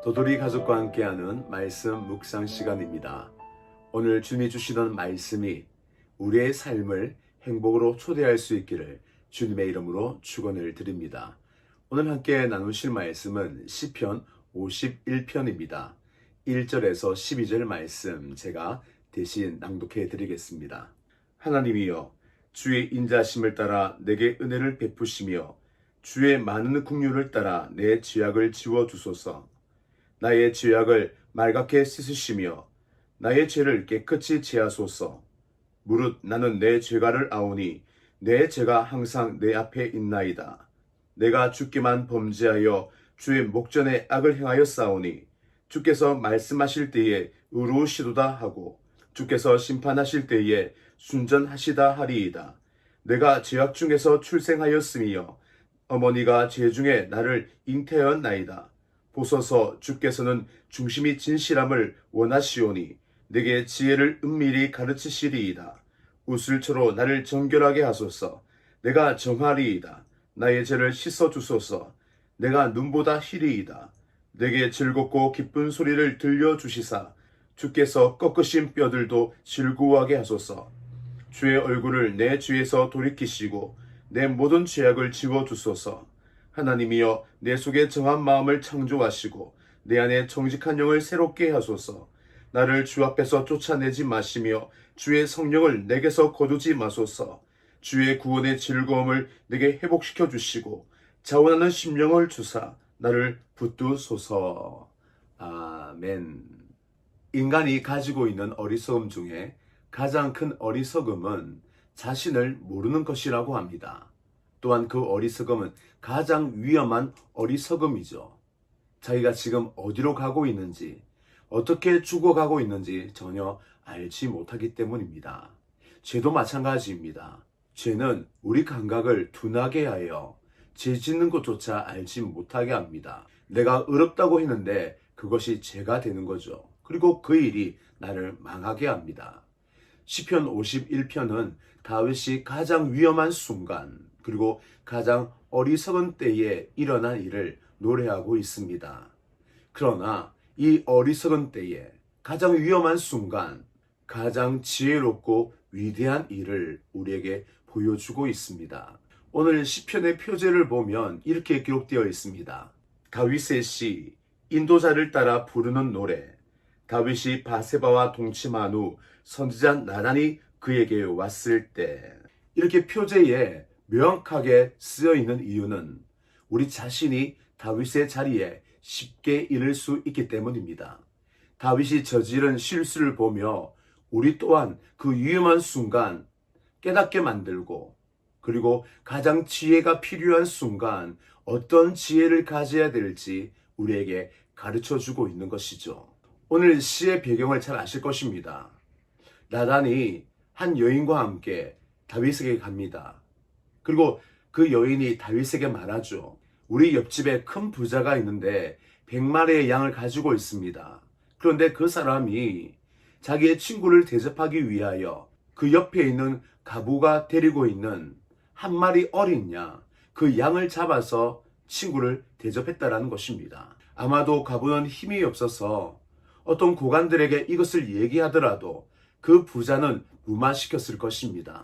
도돌이 가족과 함께하는 말씀 묵상 시간입니다. 오늘 주님이 주시던 말씀이 우리의 삶을 행복으로 초대할 수 있기를 주님의 이름으로 축원을 드립니다. 오늘 함께 나누실 말씀은 시편 51편입니다. 1절에서 12절 말씀 제가 대신 낭독해 드리겠습니다. 하나님이여, 주의 인자심을 따라 내게 은혜를 베푸시며 주의 많은 긍휼을 따라 내 죄악을 지워 주소서. 나의 죄악을 말갛게 씻으시며 나의 죄를 깨끗이 제하소서. 무릇 나는 내 죄가를 아오니 내 죄가 항상 내 앞에 있나이다. 내가 주께만 범죄하여 주의 목전에 악을 행하였사오니 주께서 말씀하실 때에 의로우시도다 하고 주께서 심판하실 때에 순전하시다 하리이다. 내가 죄악 중에서 출생하였으며 어머니가 죄 중에 나를 잉태하였나이다. 보소서, 주께서는 중심이 진실함을 원하시오니 내게 지혜를 은밀히 가르치시리이다. 우슬초로 나를 정결하게 하소서. 내가 정하리이다. 나의 죄를 씻어주소서. 내가 눈보다 희리이다. 내게 즐겁고 기쁜 소리를 들려주시사 주께서 꺾으신 뼈들도 즐거워하게 하소서. 주의 얼굴을 내 죄에서 돌이키시고 내 모든 죄악을 지워주소서. 하나님이여, 내 속에 정한 마음을 창조하시고 내 안에 정직한 영을 새롭게 하소서. 나를 주 앞에서 쫓아내지 마시며 주의 성령을 내게서 거두지 마소서. 주의 구원의 즐거움을 내게 회복시켜 주시고 자원하는 심령을 주사 나를 붙드소서. 아멘. 인간이 가지고 있는 어리석음 중에 가장 큰 어리석음은 자신을 모르는 것이라고 합니다. 또한 그 어리석음은 가장 위험한 어리석음이죠. 자기가 지금 어디로 가고 있는지, 어떻게 죽어가고 있는지 전혀 알지 못하기 때문입니다. 죄도 마찬가지입니다. 죄는 우리 감각을 둔하게 하여 죄 짓는 것조차 알지 못하게 합니다. 내가 의롭다고 했는데 그것이 죄가 되는 거죠. 그리고 그 일이 나를 망하게 합니다. 시편 51편은 다윗이 가장 위험한 순간, 그리고 가장 어리석은 때에 일어난 일을 노래하고 있습니다. 그러나 이 어리석은 때에 가장 위험한 순간, 가장 지혜롭고 위대한 일을 우리에게 보여주고 있습니다. 오늘 시편의 표제를 보면 이렇게 기록되어 있습니다. 다윗의 시, 인도자를 따라 부르는 노래. 다윗이 바세바와 동침한 후 선지자 나단이 그에게 왔을 때. 이렇게 표제에 명확하게 쓰여 있는 이유는 우리 자신이 다윗의 자리에 쉽게 이를 수 있기 때문입니다. 다윗이 저지른 실수를 보며 우리 또한 그 위험한 순간 깨닫게 만들고, 그리고 가장 지혜가 필요한 순간 어떤 지혜를 가져야 될지 우리에게 가르쳐 주고 있는 것이죠. 오늘 시의 배경을 잘 아실 것입니다. 나단이 한 여인과 함께 다윗에게 갑니다. 그리고 그 여인이 다윗에게 말하죠. 우리 옆집에 큰 부자가 있는데 100마리의 양을 가지고 있습니다. 그런데 그 사람이 자기의 친구를 대접하기 위하여 그 옆에 있는 가부가 데리고 있는 한 마리 어린 양, 그 양을 잡아서 친구를 대접했다라는 것입니다. 아마도 가부는 힘이 없어서 어떤 고관들에게 이것을 얘기하더라도 그 부자는 무마시켰을 것입니다.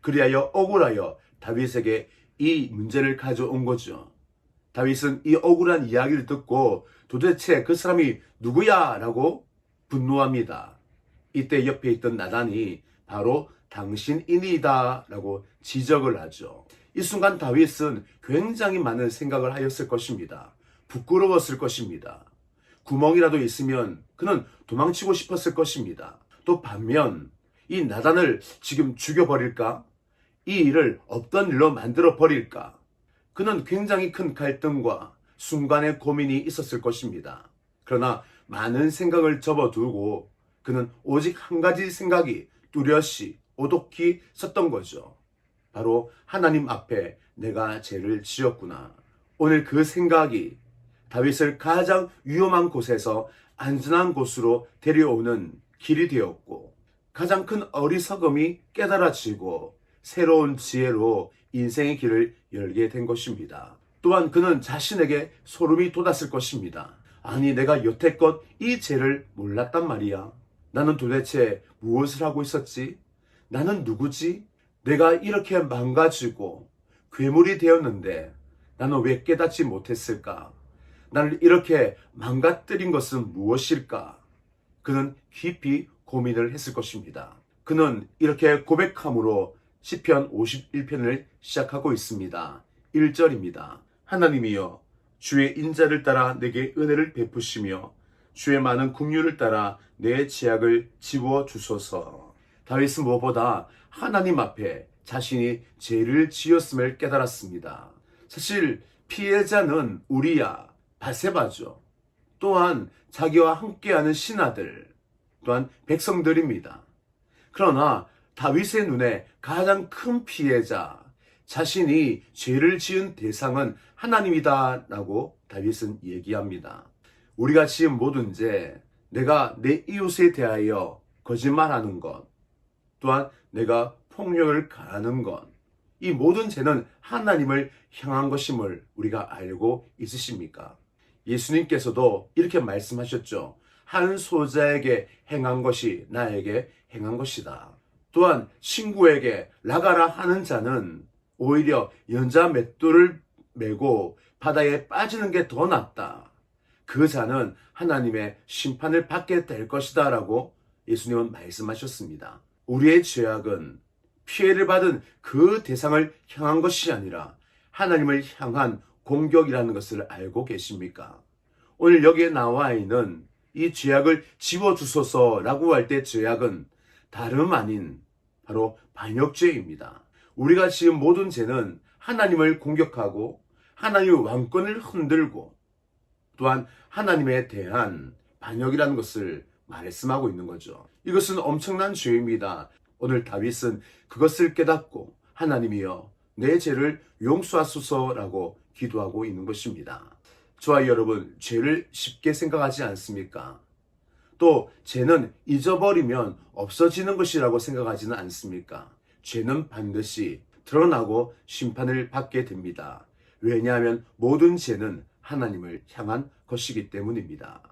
그리하여 억울하여 다윗에게 이 문제를 가져온 거죠. 다윗은 이 억울한 이야기를 듣고 도대체 그 사람이 누구야? 라고 분노합니다. 이때 옆에 있던 나단이 바로 당신이니다 라고 지적을 하죠. 이 순간 다윗은 굉장히 많은 생각을 하였을 것입니다. 부끄러웠을 것입니다. 구멍이라도 있으면 그는 도망치고 싶었을 것입니다. 또 반면 이 나단을 지금 죽여버릴까? 이 일을 없던 일로 만들어 버릴까? 그는 굉장히 큰 갈등과 순간의 고민이 있었을 것입니다. 그러나 많은 생각을 접어두고 그는 오직 한 가지 생각이 뚜렷이 오독히 섰던 거죠. 바로 하나님 앞에 내가 죄를 지었구나. 오늘 그 생각이 다윗을 가장 위험한 곳에서 안전한 곳으로 데려오는 길이 되었고, 가장 큰 어리석음이 깨달아지고 새로운 지혜로 인생의 길을 열게 된 것입니다. 또한 그는 자신에게 소름이 돋았을 것입니다. 아니, 내가 여태껏 이 죄를 몰랐단 말이야. 나는 도대체 무엇을 하고 있었지? 나는 누구지? 내가 이렇게 망가지고 괴물이 되었는데 나는 왜 깨닫지 못했을까? 나를 이렇게 망가뜨린 것은 무엇일까? 그는 깊이 고민을 했을 것입니다. 그는 이렇게 고백함으로 시편 51편을 시작하고 있습니다. 1절입니다. 하나님이여, 주의 인자를 따라 내게 은혜를 베푸시며 주의 많은 긍휼을 따라 내 죄악을 지워 주소서. 다윗은 무엇보다 하나님 앞에 자신이 죄를 지었음을 깨달았습니다. 사실 피해자는 우리야, 바세바죠. 또한 자기와 함께하는 신하들, 또한 백성들입니다. 그러나 다윗의 눈에 가장 큰 피해자, 자신이 죄를 지은 대상은 하나님이다 라고 다윗은 얘기합니다. 우리가 지은 모든 죄, 내가 내 이웃에 대하여 거짓말하는 것, 또한 내가 폭력을 가하는 것, 이 모든 죄는 하나님을 향한 것임을 우리가 알고 있으십니까? 예수님께서도 이렇게 말씀하셨죠. 한 소자에게 행한 것이 나에게 행한 것이다. 또한 친구에게 나가라 하는 자는 오히려 연자 맷돌을 메고 바다에 빠지는 게 더 낫다. 그 자는 하나님의 심판을 받게 될 것이다 라고 예수님은 말씀하셨습니다. 우리의 죄악은 피해를 받은 그 대상을 향한 것이 아니라 하나님을 향한 공격이라는 것을 알고 계십니까? 오늘 여기에 나와 있는 이 죄악을 지워주소서라고 할 때 죄악은 다름 아닌 바로 반역죄입니다. 우리가 지은 모든 죄는 하나님을 공격하고 하나님의 왕권을 흔들고 또한 하나님에 대한 반역이라는 것을 말씀하고 있는 거죠. 이것은 엄청난 죄입니다. 오늘 다윗은 그것을 깨닫고 하나님이여 내 죄를 용서하소서라고 기도하고 있는 것입니다. 저와 여러분, 죄를 쉽게 생각하지 않습니까? 또 죄는 잊어버리면 없어지는 것이라고 생각하지는 않습니까? 죄는 반드시 드러나고 심판을 받게 됩니다. 왜냐하면 모든 죄는 하나님을 향한 것이기 때문입니다.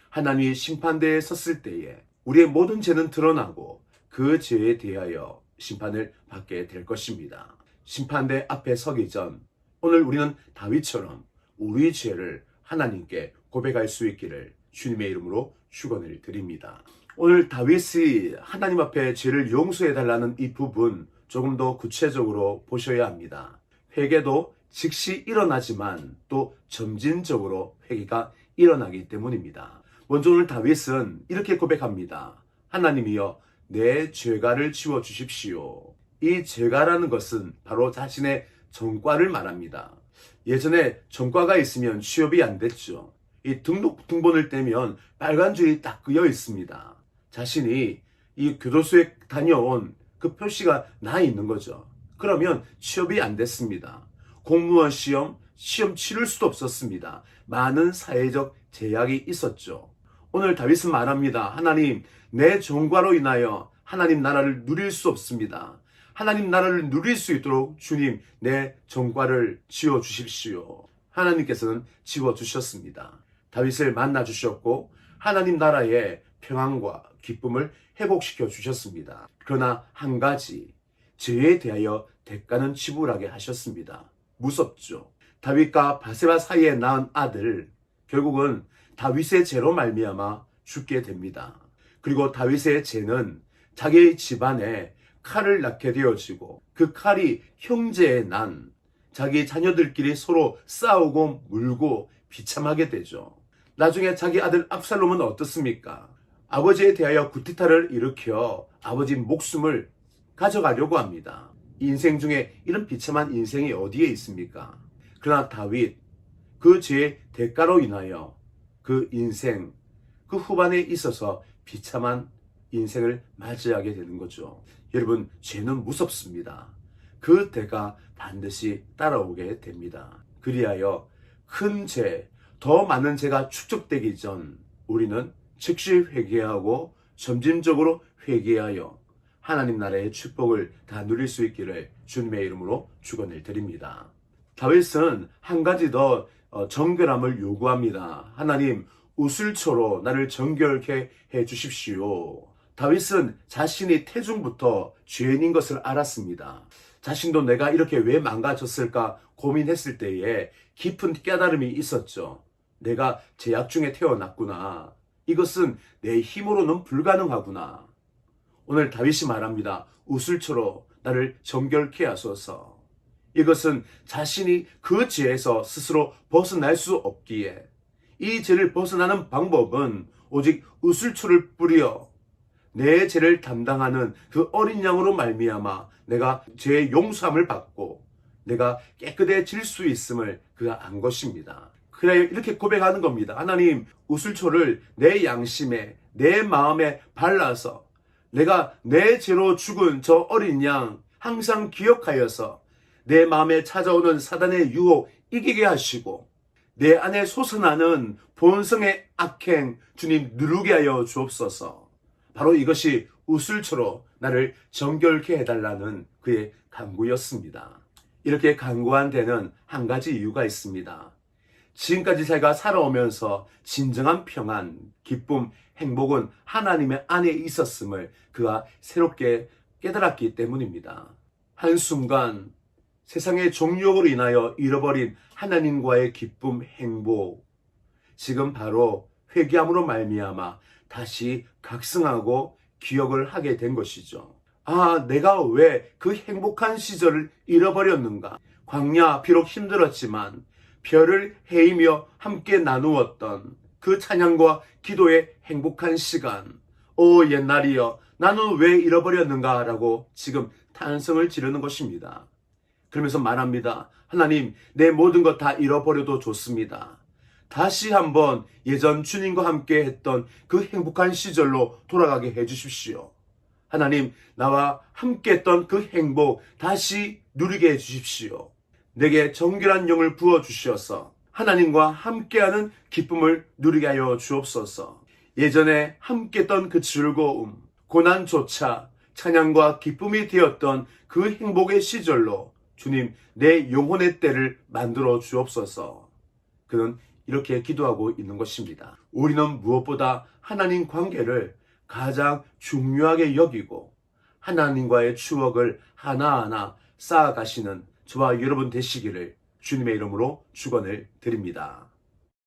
하나님이 심판대에 섰을 때에 우리의 모든 죄는 드러나고 그 죄에 대하여 심판을 받게 될 것입니다. 심판대 앞에 서기 전 오늘 우리는 다윗처럼 우리 죄를 하나님께 고백할 수 있기를 주님의 이름으로 축원을 드립니다. 오늘 다윗이 하나님 앞에 죄를 용서해 달라는 이 부분 조금 더 구체적으로 보셔야 합니다. 회개도 즉시 일어나지만 또 점진적으로 회개가 일어나기 때문입니다. 먼저 오늘 다윗은 이렇게 고백합니다. 하나님이여 내 죄가를 지워 주십시오. 이 죄가라는 것은 바로 자신의 전과를 말합니다. 예전에 전과가 있으면 취업이 안 됐죠. 이 등본을 떼면 빨간 줄이 딱 그여 있습니다. 자신이 이 교도소에 다녀온 그 표시가 나 있는 거죠. 그러면 취업이 안 됐습니다. 공무원 시험 치를 수도 없었습니다. 많은 사회적 제약이 있었죠. 오늘 다윗은 말합니다. 하나님, 내 전과로 인하여 하나님 나라를 누릴 수 없습니다. 하나님 나라를 누릴 수 있도록 주님 내 전과를 지워주십시오. 하나님께서는 지워주셨습니다. 다윗을 만나주셨고 하나님 나라의 평안과 기쁨을 회복시켜 주셨습니다. 그러나 한 가지, 죄에 대하여 대가는 지불하게 하셨습니다. 무섭죠. 다윗과 바세바 사이에 낳은 아들, 결국은 다윗의 죄로 말미암아 죽게 됩니다. 그리고 다윗의 죄는 자기의 집안에 칼을 낳게 되어지고 그 칼이 형제에 난 자기 자녀들끼리 서로 싸우고 물고 비참하게 되죠. 나중에 자기 아들 압살롬은 어떻습니까? 아버지에 대하여 구테타를 일으켜 아버지 목숨을 가져가려고 합니다. 인생 중에 이런 비참한 인생이 어디에 있습니까? 그러나 다윗, 그 죄의 대가로 인하여 그 인생, 그 후반에 있어서 비참한 인생을 맞이하게 되는 거죠. 여러분, 죄는 무섭습니다. 그 대가 반드시 따라오게 됩니다. 그리하여 큰 죄, 더 많은 죄가 축적되기 전 우리는 즉시 회개하고 점진적으로 회개하여 하나님 나라의 축복을 다 누릴 수 있기를 주님의 이름으로 축원을 드립니다. 다윗은 한 가지 더 정결함을 요구합니다. 하나님, 우슬초로 나를 정결케 해 주십시오. 다윗은 자신이 태중부터 죄인인 것을 알았습니다. 자신도 내가 이렇게 왜 망가졌을까 고민했을 때에 깊은 깨달음이 있었죠. 내가 죄악 중에 태어났구나. 이것은 내 힘으로는 불가능하구나. 오늘 다윗이 말합니다. 우슬초로 나를 정결케 하소서. 이것은 자신이 그 죄에서 스스로 벗어날 수 없기에 이 죄를 벗어나는 방법은 오직 우슬초를 뿌려 내 죄를 담당하는 그 어린 양으로 말미암아 내가 죄의 용서함을 받고 내가 깨끗해질 수 있음을 그가 안 것입니다. 그래 이렇게 고백하는 겁니다. 하나님, 우슬초를 내 양심에 내 마음에 발라서 내가 내 죄로 죽은 저 어린 양 항상 기억하여서 내 마음에 찾아오는 사단의 유혹 이기게 하시고 내 안에 솟아나는 본성의 악행 주님 누르게 하여 주옵소서. 바로 이것이 우슬초로 나를 정결케 해달라는 그의 간구였습니다. 이렇게 간구한 데는 한 가지 이유가 있습니다. 지금까지 자기가 살아오면서 진정한 평안, 기쁨, 행복은 하나님의 안에 있었음을 그가 새롭게 깨달았기 때문입니다. 한순간 세상의 종욕으로 인하여 잃어버린 하나님과의 기쁨, 행복, 지금 바로 회개함으로 말미암아 다시 각성하고 기억을 하게 된 것이죠. 아, 내가 왜 그 행복한 시절을 잃어버렸는가? 광야 비록 힘들었지만 별을 헤이며 함께 나누었던 그 찬양과 기도의 행복한 시간. 오 옛날이여 나는 왜 잃어버렸는가? 라고 지금 탄성을 지르는 것입니다. 그러면서 말합니다. 하나님, 내 모든 것 다 잃어버려도 좋습니다. 다시 한번 예전 주님과 함께 했던 그 행복한 시절로 돌아가게 해주십시오. 하나님, 나와 함께 했던 그 행복 다시 누리게 해주십시오. 내게 정결한 영을 부어주셔서 하나님과 함께하는 기쁨을 누리게 하여 주옵소서. 예전에 함께했던 그 즐거움, 고난조차 찬양과 기쁨이 되었던 그 행복의 시절로 주님, 내 영혼의 때를 만들어 주옵소서. 그는 이렇게 기도하고 있는 것입니다. 우리는 무엇보다 하나님 관계를 가장 중요하게 여기고 하나님과의 추억을 하나하나 쌓아가시는 저와 여러분 되시기를 주님의 이름으로 축원을 드립니다.